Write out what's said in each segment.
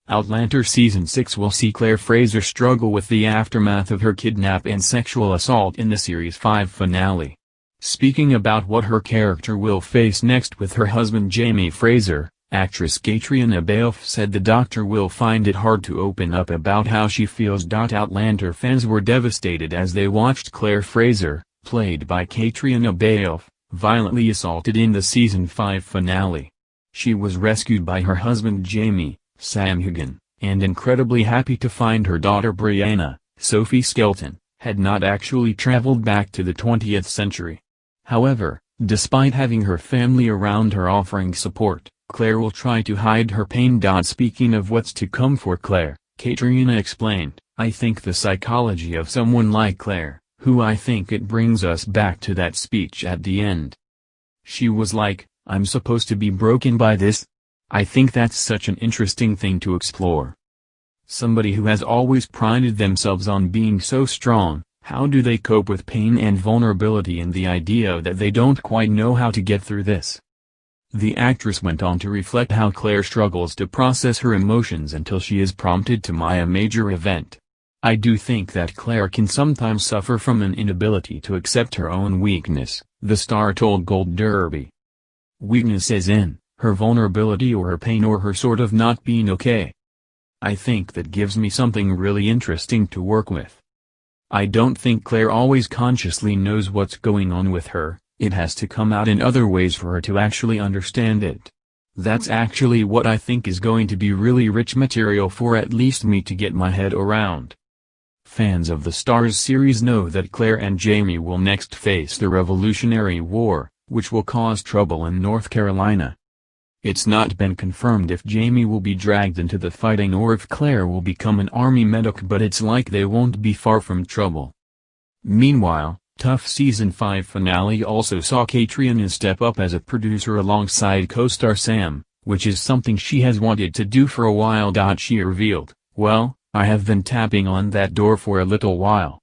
Outlander Season 6 will see Claire Fraser struggle with the aftermath of her kidnap and sexual assault in the Series 5 finale. Speaking about what her character will face next with her husband Jamie Fraser, actress Katrina Balfe said the Doctor will find it hard to open up about how she feels. Outlander fans were devastated as they watched Claire Fraser, played by Katrina Balfe, violently assaulted in the Season 5 finale. She was rescued by her husband Jamie, Sam Hagan, and incredibly happy to find her daughter Brianna, Sophie Skelton, had not actually traveled back to the 20th century. However, despite having her family around her offering support, Claire will try to hide her pain. Speaking of what's to come for Claire, Katrina explained, "I think the psychology of someone like Claire, who I think it brings us back to that speech at the end. She was like, I'm supposed to be broken by this? I think that's such an interesting thing to explore. Somebody who has always prided themselves on being so strong, how do they cope with pain and vulnerability and the idea that they don't quite know how to get through this?" The actress went on to reflect how Claire struggles to process her emotions until she is prompted to a major event. "I do think that Claire can sometimes suffer from an inability to accept her own weakness," the star told Gold Derby. "Weakness as in, her vulnerability or her pain or her sort of not being okay. I think that gives me something really interesting to work with. I don't think Claire always consciously knows what's going on with her, it has to come out in other ways for her to actually understand it. That's actually what I think is going to be really rich material for at least me to get my head around." Fans of the Starz series know that Claire and Jamie will next face the Revolutionary War, which will cause trouble in North Carolina. It's not been confirmed if Jamie will be dragged into the fighting or if Claire will become an army medic, but it's like they won't be far from trouble. Meanwhile, Tough Season 5 finale also saw Katrina step up as a producer alongside co-star Sam, which is something she has wanted to do for a while. She revealed, "Well, I have been tapping on that door for a little while.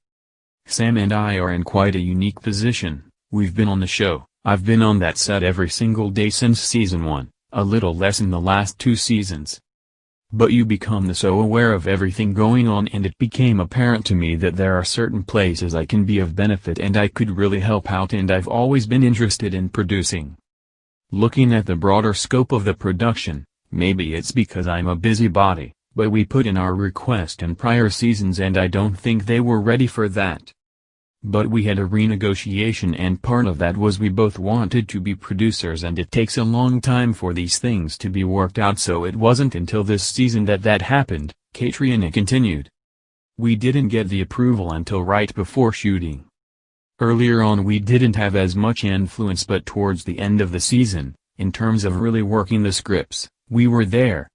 Sam and I are in quite a unique position. We've been on the show, I've been on that set every single day since Season 1. A little less in the last 2 seasons. But you become so aware of everything going on, and it became apparent to me that there are certain places I can be of benefit and I could really help out, and I've always been interested in producing. Looking at the broader scope of the production, maybe it's because I'm a busybody, but we put in our request in prior seasons and I don't think they were ready for that. But we had a renegotiation, and part of that was we both wanted to be producers, and it takes a long time for these things to be worked out, so it wasn't until this season that happened," Katrina continued. "We didn't get the approval until right before shooting. Earlier on we didn't have as much influence, but towards the end of the season, in terms of really working the scripts, we were there,